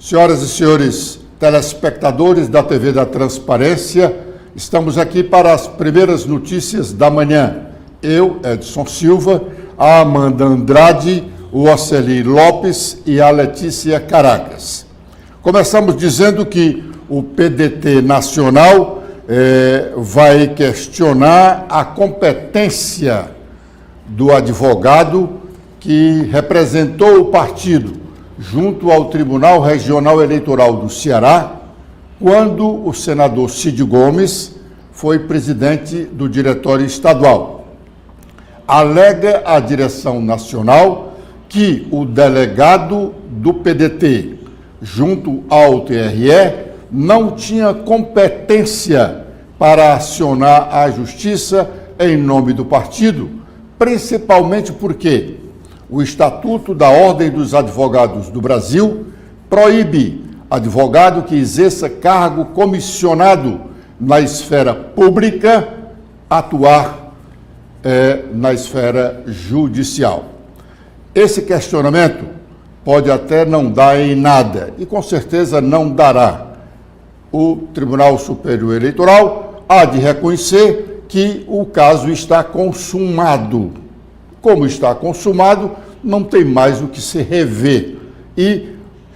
Senhoras e senhores telespectadores da TV da Transparência, estamos aqui para as primeiras notícias da manhã. Eu, Edson Silva, a Amanda Andrade, o Oceli Lopes e a Letícia Caracas. Começamos dizendo que o PDT nacional vai questionar a competência do advogado que representou o partido junto ao Tribunal Regional Eleitoral do Ceará, quando o senador Cid Gomes foi presidente do Diretório Estadual. Alega a direção nacional que o delegado do PDT, junto ao TRE, não tinha competência para acionar a justiça em nome do partido, principalmente porque o Estatuto da Ordem dos Advogados do Brasil proíbe advogado que exerça cargo comissionado na esfera pública atuar na esfera judicial. Esse questionamento pode até não dar em nada, e com certeza não dará. O Tribunal Superior Eleitoral há de reconhecer que o caso está consumado. Como está consumado, não tem mais o que se rever. E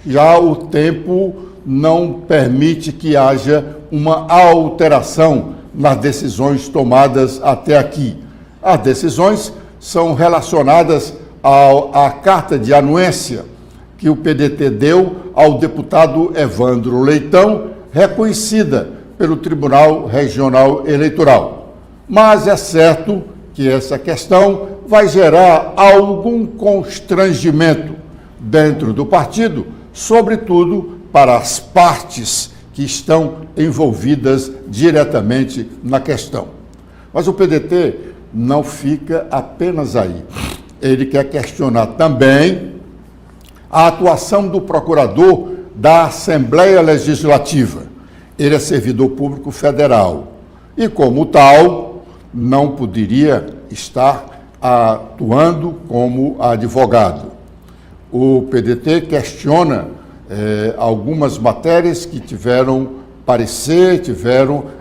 já o tempo não permite que haja uma alteração nas decisões tomadas até aqui. As decisões são relacionadas à carta de anuência que o PDT deu ao deputado Evandro Leitão, reconhecida pelo Tribunal Regional Eleitoral. Mas é certo que essa questão vai gerar algum constrangimento dentro do partido, sobretudo para as partes que estão envolvidas diretamente na questão. Mas o PDT não fica apenas aí. Ele quer questionar também a atuação do procurador da Assembleia Legislativa. Ele é servidor público federal e, como tal, não poderia estar atuando como advogado. O PDT questiona algumas matérias que tiveram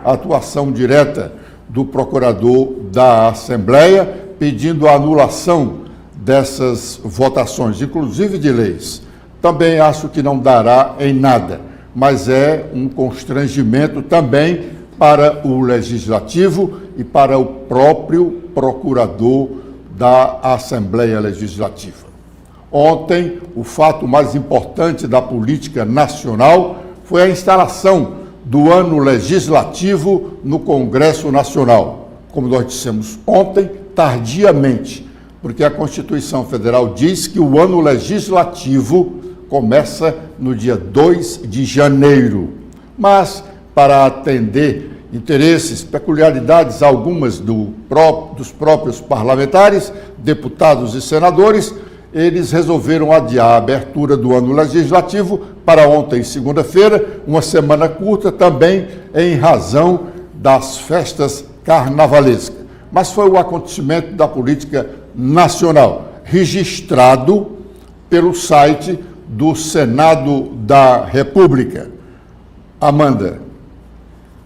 atuação direta do procurador da Assembleia, pedindo a anulação dessas votações, inclusive de leis. Também acho que não dará em nada, mas é um constrangimento também para o Legislativo e para o próprio procurador da Assembleia Legislativa. Ontem, o fato mais importante da política nacional foi a instalação do ano legislativo no Congresso Nacional. Como nós dissemos ontem, tardiamente, porque a Constituição Federal diz que o ano legislativo começa no dia 2 de janeiro. Mas, para atender interesses, peculiaridades algumas dos próprios parlamentares, deputados e senadores, eles resolveram adiar a abertura do ano legislativo para ontem, segunda-feira, uma semana curta também em razão das festas carnavalescas. Mas foi o acontecimento da política nacional, registrado pelo site do Senado da República. Amanda.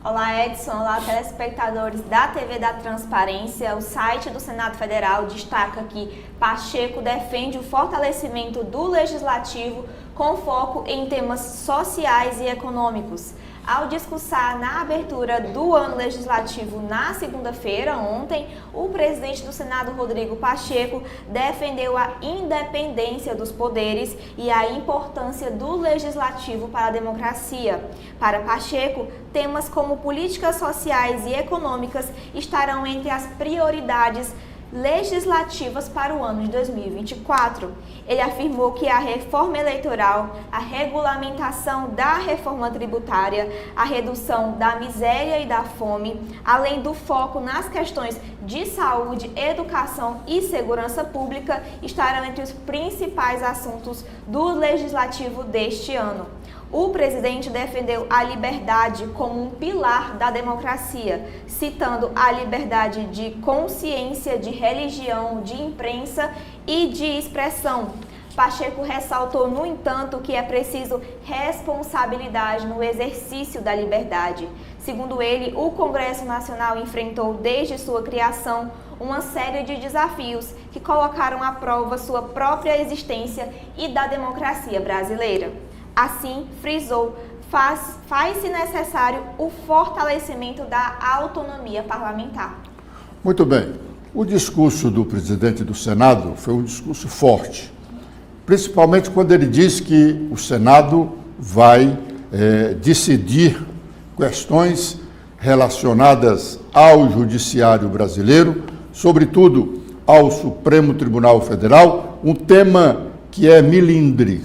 Olá, Edson. Olá, telespectadores da TV da Transparência. O site do Senado Federal destaca que Pacheco defende o fortalecimento do Legislativo com foco em temas sociais e econômicos. Ao discursar na abertura do ano legislativo na segunda-feira, ontem, o presidente do Senado, Rodrigo Pacheco, defendeu a independência dos poderes e a importância do legislativo para a democracia. Para Pacheco, temas como políticas sociais e econômicas estarão entre as prioridades legislativas para o ano de 2024. Ele afirmou que a reforma eleitoral, a regulamentação da reforma tributária, a redução da miséria e da fome, além do foco nas questões de saúde, educação e segurança pública, estarão entre os principais assuntos do legislativo deste ano. O presidente defendeu a liberdade como um pilar da democracia, citando a liberdade de consciência, de religião, de imprensa e de expressão. Pacheco ressaltou, no entanto, que é preciso responsabilidade no exercício da liberdade. Segundo ele, o Congresso Nacional enfrentou desde sua criação uma série de desafios que colocaram à prova sua própria existência e da democracia brasileira. Assim, frisou, faz-se necessário o fortalecimento da autonomia parlamentar. Muito bem. O discurso do presidente do Senado foi um discurso forte, principalmente quando ele diz que o Senado vai decidir questões relacionadas ao judiciário brasileiro, sobretudo ao Supremo Tribunal Federal, um tema que é milindre.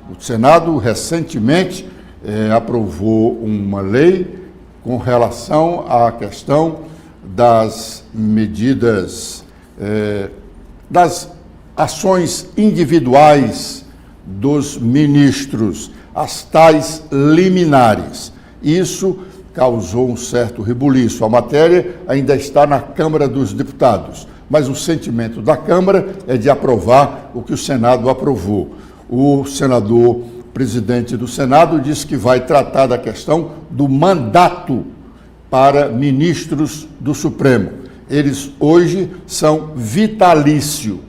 O Senado recentemente aprovou uma lei com relação à questão das medidas, das ações individuais dos ministros, as tais liminares. Isso causou um certo rebuliço. A matéria ainda está na Câmara dos Deputados, mas o sentimento da Câmara é de aprovar o que o Senado aprovou. O senador presidente do Senado disse que vai tratar da questão do mandato para ministros do Supremo. Eles hoje são vitalício.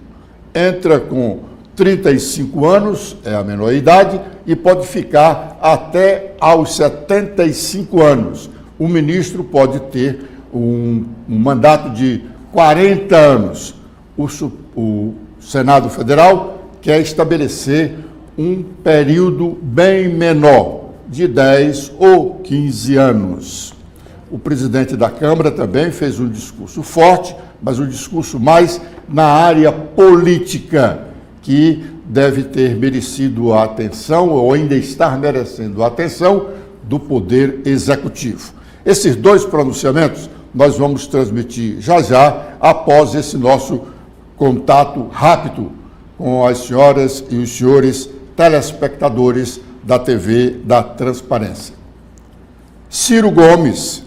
Entra com 35 anos, é a menor idade, e pode ficar até aos 75 anos. O ministro pode ter um mandato de 40 anos. O Senado Federal quer estabelecer um período bem menor, de 10 ou 15 anos. O presidente da Câmara também fez um discurso forte, mas um discurso mais na área política, que deve ter merecido a atenção, ou ainda estar merecendo a atenção, do Poder Executivo. Esses dois pronunciamentos nós vamos transmitir já, após esse nosso contato rápido com as senhoras e os senhores telespectadores da TV da Transparência. Ciro Gomes,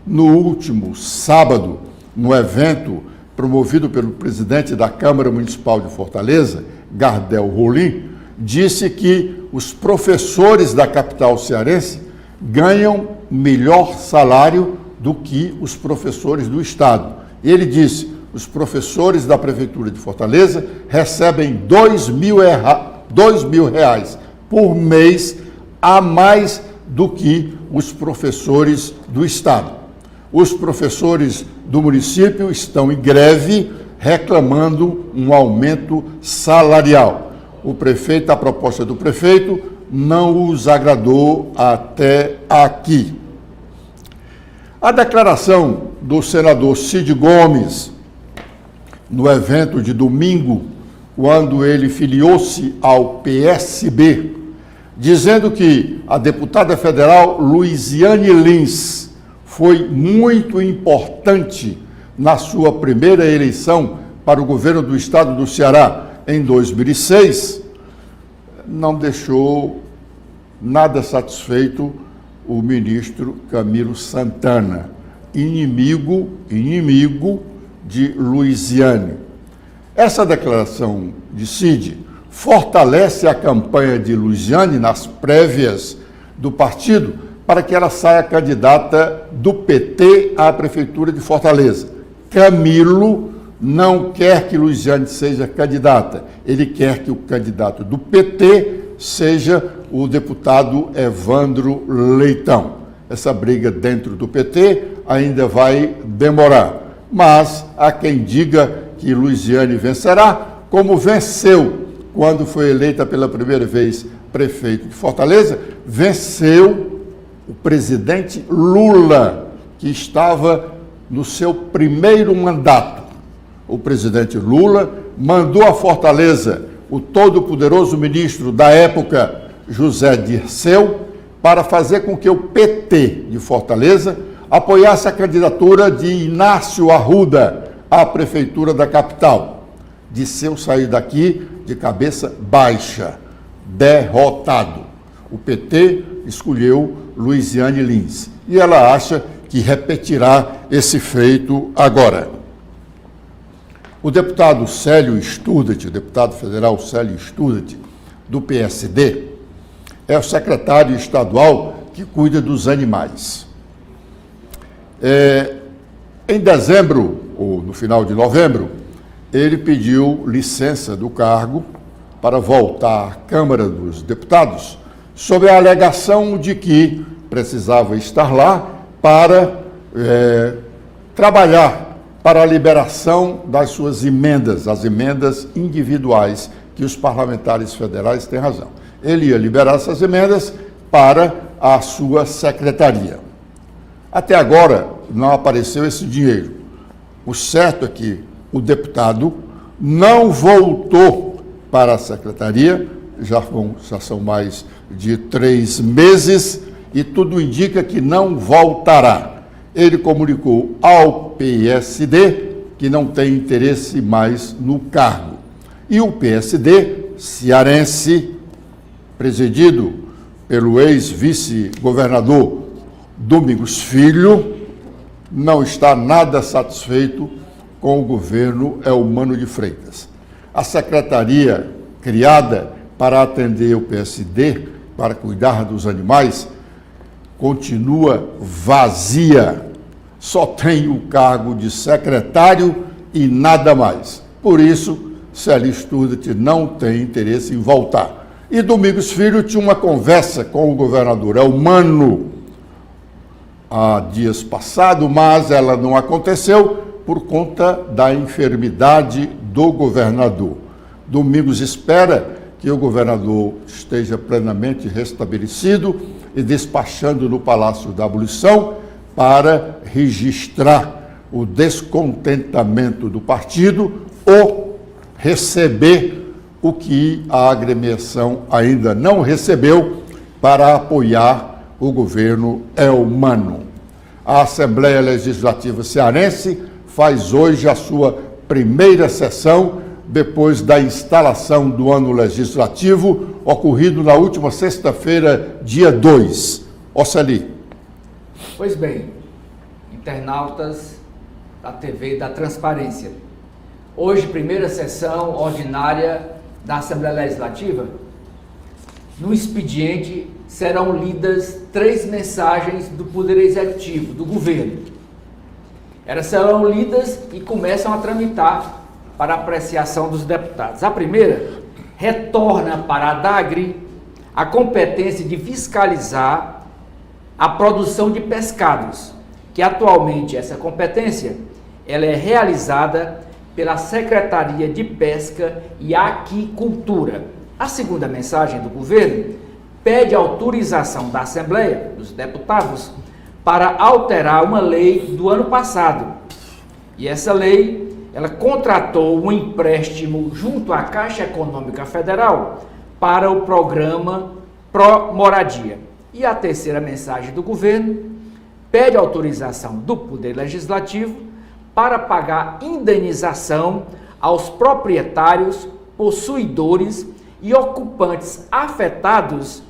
no último sábado, no evento promovido pelo presidente da Câmara Municipal de Fortaleza, Gardel Rolim, disse que os professores da capital cearense ganham melhor salário do que os professores do Estado. Ele disse: os professores da Prefeitura de Fortaleza recebem R$2.000 por mês a mais do que os professores do Estado. Os professores do município estão em greve, reclamando um aumento salarial. A proposta do prefeito não os agradou até aqui. A declaração do senador Cid Gomes, no evento de domingo, quando ele filiou-se ao PSB, dizendo que a deputada federal Luiziane Lins foi muito importante na sua primeira eleição para o governo do estado do Ceará em 2006, não deixou nada satisfeito o ministro Camilo Santana, inimigo de Luiziane. Essa declaração de Cid fortalece a campanha de Luiziane nas prévias do partido para que ela saia candidata do PT à Prefeitura de Fortaleza. Camilo não quer que Luiziane seja candidata, ele quer que o candidato do PT seja o deputado Evandro Leitão. Essa briga dentro do PT ainda vai demorar, mas há quem diga que Luiziane vencerá, como venceu quando foi eleita pela primeira vez prefeito de Fortaleza, venceu o presidente Lula, que estava no seu primeiro mandato. O presidente Lula mandou a Fortaleza o todo-poderoso ministro da época, José Dirceu, para fazer com que o PT de Fortaleza apoiasse a candidatura de Inácio Arruda à prefeitura da capital. Dirceu saiu daqui de cabeça baixa, derrotado. O PT escolheu Luiziane Lins e ela acha que repetirá esse feito agora. O deputado Célio Studart, o deputado federal Célio Studart, do PSD, é o secretário estadual que cuida dos animais. Em dezembro, ou no final de novembro, ele pediu licença do cargo para voltar à Câmara dos Deputados, sob a alegação de que precisava estar lá para trabalhar para a liberação das suas emendas, as emendas individuais, que os parlamentares federais têm razão. Ele ia liberar essas emendas para a sua secretaria. Até agora não apareceu esse dinheiro. O certo é que o deputado não voltou para a secretaria, já são mais de 3 meses, e tudo indica que não voltará. Ele comunicou ao PSD que não tem interesse mais no cargo. E o PSD cearense, presidido pelo ex-vice-governador Domingos Filho, não está nada satisfeito com o governo Eumano de Freitas. A secretaria criada para atender o PSD, para cuidar dos animais, continua vazia. Só tem o cargo de secretário e nada mais. Por isso, Célio Studart não tem interesse em voltar. E Domingos Filho tinha uma conversa com o governador Eumano há dias passados, mas ela não aconteceu por conta da enfermidade do governador. Domingos espera que o governador esteja plenamente restabelecido e despachando no Palácio da Abolição para registrar o descontentamento do partido ou receber o que a agremiação ainda não recebeu para apoiar o governo Eumano. A Assembleia Legislativa Cearense faz hoje a sua primeira sessão depois da instalação do ano legislativo, ocorrido na última sexta-feira, dia 2. Oceli. Pois bem, internautas da TV da Transparência. Hoje, primeira sessão ordinária da Assembleia Legislativa. No expediente serão lidas 3 mensagens do Poder Executivo, do governo. Elas serão lidas e começam a tramitar para apreciação dos deputados. A primeira retorna para a DAGRE a competência de fiscalizar a produção de pescados, que atualmente essa competência ela é realizada pela Secretaria de Pesca e Aquicultura. A segunda mensagem do governo pede autorização da Assembleia, dos deputados, para alterar uma lei do ano passado. E essa lei, ela contratou um empréstimo junto à Caixa Econômica Federal para o programa Pro Moradia. E a terceira mensagem do governo pede autorização do Poder Legislativo para pagar indenização aos proprietários, possuidores e ocupantes afetados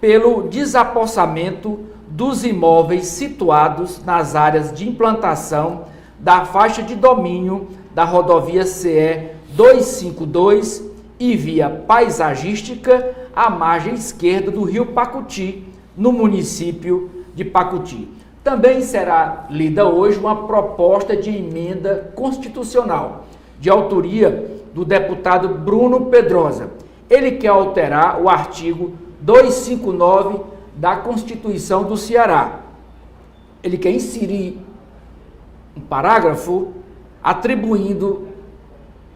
pelo desapossamento dos imóveis situados nas áreas de implantação da faixa de domínio da rodovia CE 252 e via paisagística à margem esquerda do rio Pacuti, no município de Pacuti. Também será lida hoje uma proposta de emenda constitucional, de autoria do deputado Bruno Pedrosa. Ele quer alterar o artigo 259 da Constituição do Ceará. Ele quer inserir um parágrafo atribuindo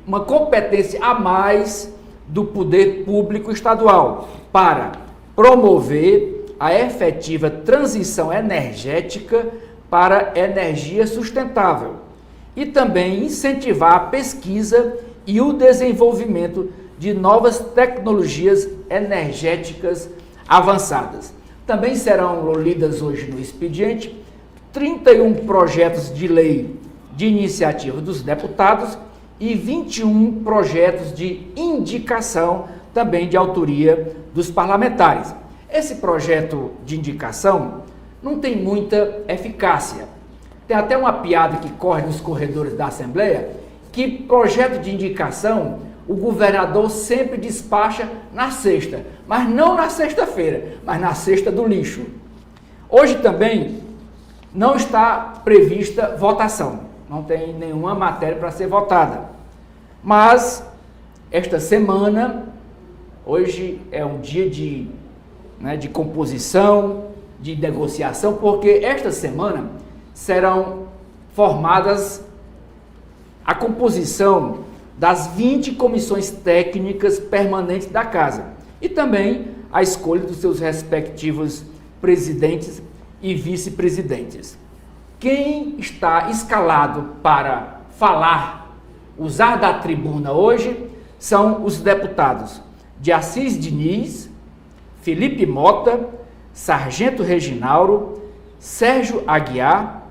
uma competência a mais do poder público estadual para promover a efetiva transição energética para energia sustentável e também incentivar a pesquisa e o desenvolvimento de novas tecnologias energéticas avançadas. Também serão lidas hoje no expediente 31 projetos de lei de iniciativa dos deputados e 21 projetos de indicação também de autoria dos parlamentares. Esse projeto de indicação não tem muita eficácia. Tem até uma piada que corre nos corredores da Assembleia que projeto de indicação o governador sempre despacha na sexta, mas não na sexta-feira, mas na sexta do lixo. Hoje também não está prevista votação, não tem nenhuma matéria para ser votada, mas esta semana, hoje é um dia de composição, de negociação, porque esta semana serão formadas a composição das 20 comissões técnicas permanentes da Casa e também a escolha dos seus respectivos presidentes e vice-presidentes. Quem está escalado para falar, usar da tribuna hoje, são os deputados de Assis Diniz, Felipe Mota, Sargento Reginaldo, Sérgio Aguiar,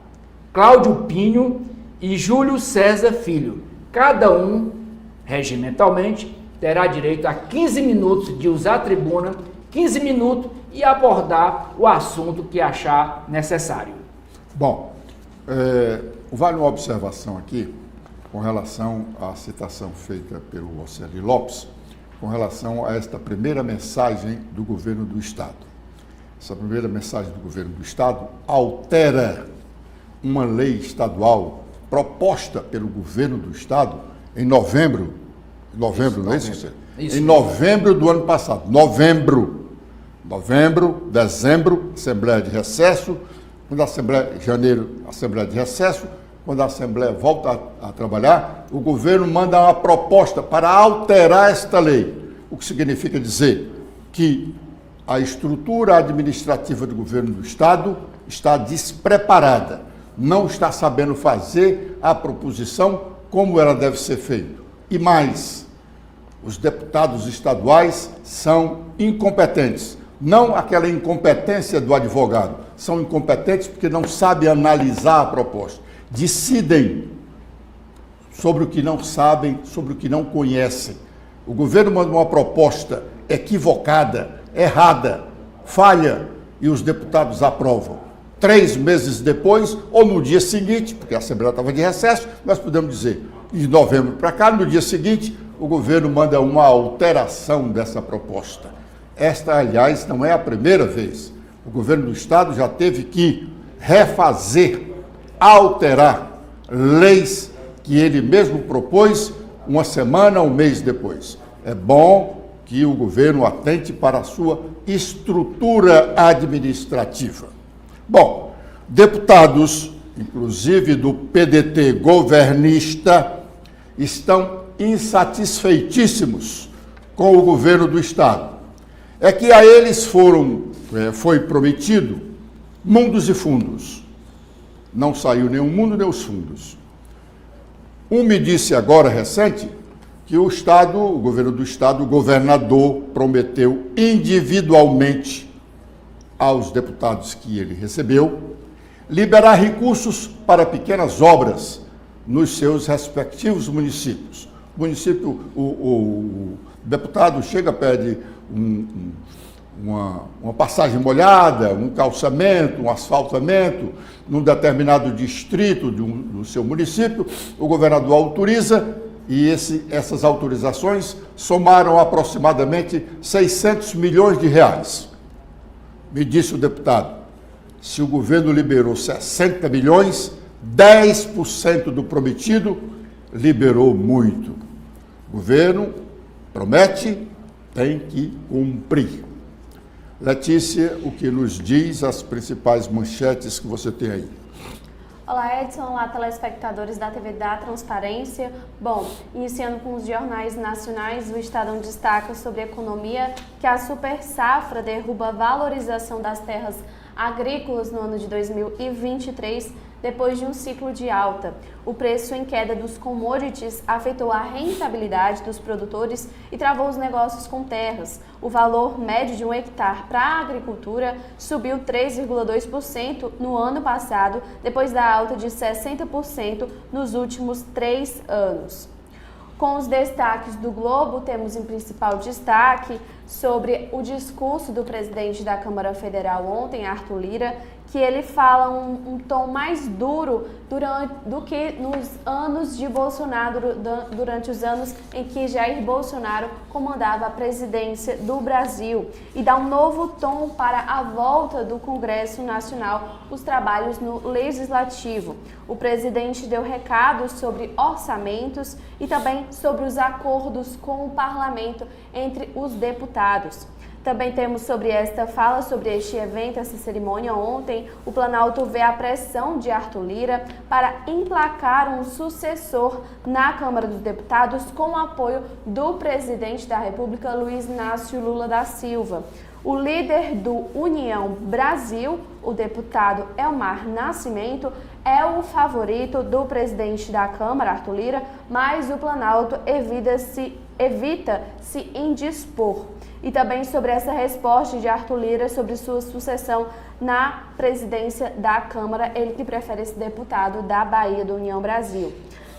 Cláudio Pinho e Júlio César Filho. Cada um, regimentalmente, terá direito a 15 minutos de usar a tribuna, 15 minutos e abordar o assunto que achar necessário. Bom, vale uma observação aqui com relação à citação feita pelo Oceli Lopes, com relação a esta primeira mensagem do governo do Estado. Essa primeira mensagem do governo do Estado altera uma lei estadual proposta pelo governo do Estado em novembro, não é isso? Em novembro do ano passado, novembro, dezembro, Assembleia de Recesso, quando a Assembleia, janeiro, Assembleia de Recesso, quando a Assembleia volta a trabalhar, o governo manda uma proposta para alterar esta lei, o que significa dizer que a estrutura administrativa do governo do Estado está despreparada, não está sabendo fazer a proposição como ela deve ser feita. E mais, os deputados estaduais são incompetentes. Não aquela incompetência do advogado, são incompetentes porque não sabem analisar a proposta. Decidem sobre o que não sabem, sobre o que não conhecem. O governo manda uma proposta equivocada, errada, falha, e os deputados aprovam. 3 meses depois, ou no dia seguinte, porque a Assembleia estava de recesso, nós podemos dizer, de novembro para cá, no dia seguinte, o governo manda uma alteração dessa proposta. Esta, aliás, não é a primeira vez. O governo do Estado já teve que refazer, alterar leis que ele mesmo propôs uma semana, um mês depois. É bom que o governo atente para a sua estrutura administrativa. Bom, deputados, inclusive do PDT governista, estão insatisfeitíssimos com o governo do Estado. É que a eles foi prometido mundos e fundos. Não saiu nem o mundo nem os fundos. Um me disse agora, recente, que o Estado, o governo do Estado, o governador prometeu individualmente aos deputados que ele recebeu liberar recursos para pequenas obras nos seus respectivos municípios. O município, o deputado chega, pede uma passagem molhada, um calçamento, um asfaltamento, num determinado distrito do seu município, o governador autoriza e essas autorizações somaram aproximadamente 600 milhões de reais. Me disse o deputado, se o governo liberou 60 milhões, 10% do prometido liberou muito. O governo promete, tem que cumprir. Letícia, o que nos diz as principais manchetes que você tem aí? Olá, Edson. Olá, telespectadores da TV da Transparência. Bom, iniciando com os jornais nacionais, o Estadão destaca sobre a economia que a super safra derruba a valorização das terras agrícolas no ano de 2023, depois de um ciclo de alta. O preço em queda dos commodities afetou a rentabilidade dos produtores e travou os negócios com terras. O valor médio de um hectare para a agricultura subiu 3,2% no ano passado, depois da alta de 60% nos últimos 3 anos. Com os destaques do Globo, temos em principal destaque sobre o discurso do presidente da Câmara Federal ontem, Arthur Lira, que ele fala um tom mais duro do que nos anos de Bolsonaro, durante os anos em que Jair Bolsonaro comandava a presidência do Brasil, e dá um novo tom para a volta do Congresso Nacional, os trabalhos no Legislativo. O presidente deu recados sobre orçamentos e também sobre os acordos com o parlamento entre os deputados. Também temos sobre esta fala, sobre este evento, essa cerimônia ontem, o Planalto vê a pressão de Arthur Lira para emplacar um sucessor na Câmara dos Deputados com o apoio do presidente da República, Luiz Inácio Lula da Silva. O líder do União Brasil, o deputado Elmar Nascimento, é o favorito do presidente da Câmara, Arthur Lira, mas o Planalto evita se indispor. E também sobre essa resposta de Arthur Lira sobre sua sucessão na presidência da Câmara, ele que prefere esse deputado da Bahia, do União Brasil.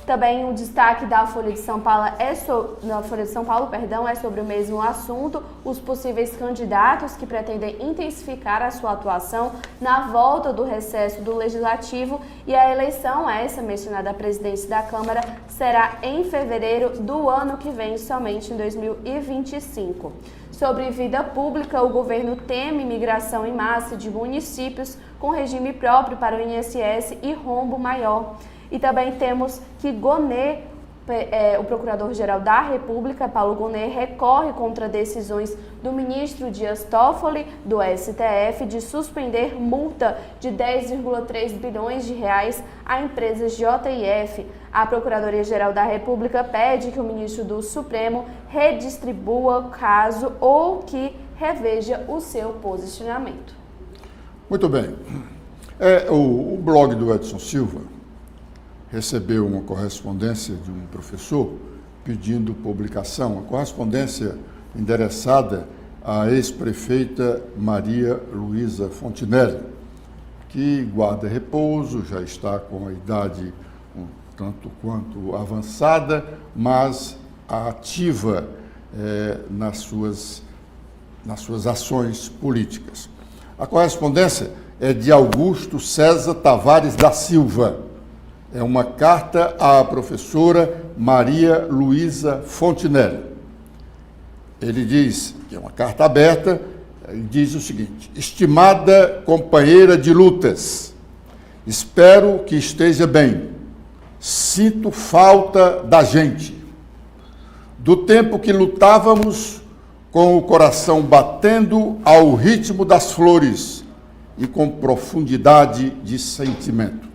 Também o destaque da Folha de São Paulo é sobre o mesmo assunto, os possíveis candidatos que pretendem intensificar a sua atuação na volta do recesso do Legislativo, e a eleição, essa mencionada à presidência da Câmara, será em fevereiro do ano que vem, somente em 2025. Sobre vida pública, o governo teme migração em massa de municípios com regime próprio para o INSS e rombo maior. E também temos que Gonet, o Procurador-Geral da República, Paulo Gonet, recorre contra decisões do ministro Dias Toffoli, do STF, de suspender multa de 10,3 bilhões de reais a empresas JIF. A Procuradoria-Geral da República pede que o ministro do Supremo redistribua o caso ou que reveja o seu posicionamento. Muito bem. O blog do Edson Silva recebeu uma correspondência de um professor pedindo publicação, a correspondência endereçada à ex-prefeita Maria Luísa Fontinelli, que guarda repouso, já está com a idade um tanto quanto avançada, mas ativa nas suas ações políticas. A correspondência é de Augusto César Tavares da Silva. É uma carta à professora Maria Luísa Fontinelli. Ele diz, que é uma carta aberta, diz o seguinte: estimada companheira de lutas, espero que esteja bem. Sinto falta da gente. Do tempo que lutávamos com o coração batendo ao ritmo das flores e com profundidade de sentimento.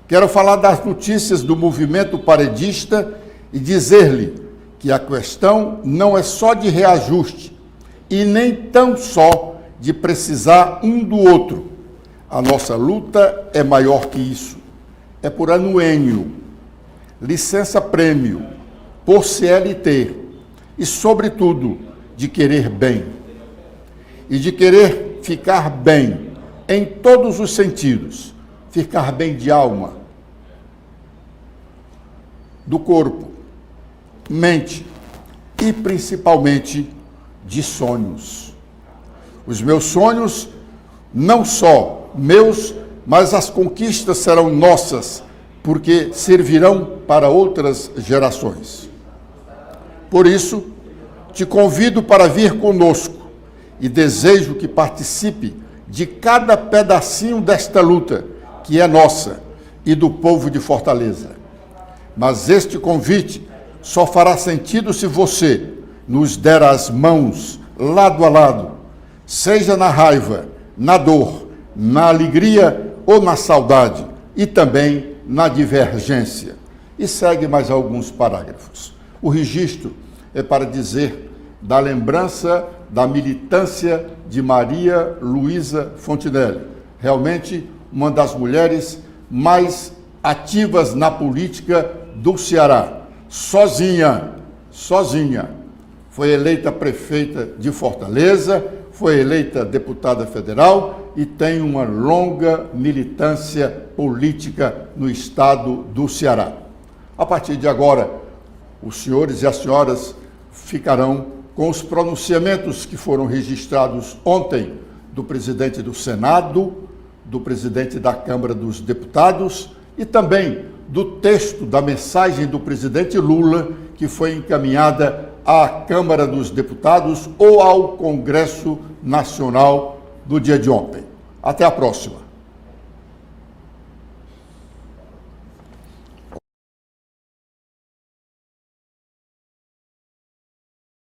Quero falar das notícias do movimento paredista e dizer-lhe que a questão não é só de reajuste e nem tão só de precisar um do outro. A nossa luta é maior que isso. É por anuênio, licença-prêmio, por CLT e, sobretudo, de querer bem. E de querer ficar bem em todos os sentidos. Ficar bem de alma, do corpo, mente e principalmente de sonhos. Os meus sonhos, não só meus, mas as conquistas serão nossas, porque servirão para outras gerações. Por isso, te convido para vir conosco e desejo que participe de cada pedacinho desta luta, que é nossa e do povo de Fortaleza. Mas este convite só fará sentido se você nos der as mãos, lado a lado, seja na raiva, na dor, na alegria ou na saudade, e também na divergência. E segue mais alguns parágrafos. O registro é para dizer da lembrança da militância de Maria Luísa Fontinelli, realmente uma das mulheres mais ativas na política do Ceará. Sozinha, foi eleita prefeita de Fortaleza, foi eleita deputada federal e tem uma longa militância política no estado do Ceará. A partir de agora, os senhores e as senhoras ficarão com os pronunciamentos que foram registrados ontem do presidente do Senado, do presidente da Câmara dos Deputados e também do texto da mensagem do presidente Lula, que foi encaminhada à Câmara dos Deputados ou ao Congresso Nacional no dia de ontem. Até a próxima.